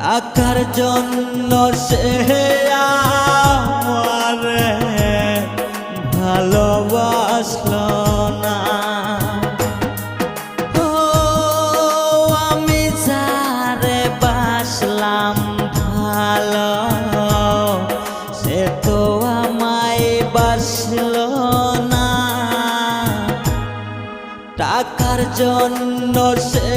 টাকার জন্য সে আমারে ভালোবাসলো না। ও আমি যারে বাসলাম ভালো, সে তো আমায় বাসলো না। টাকার জন্য সে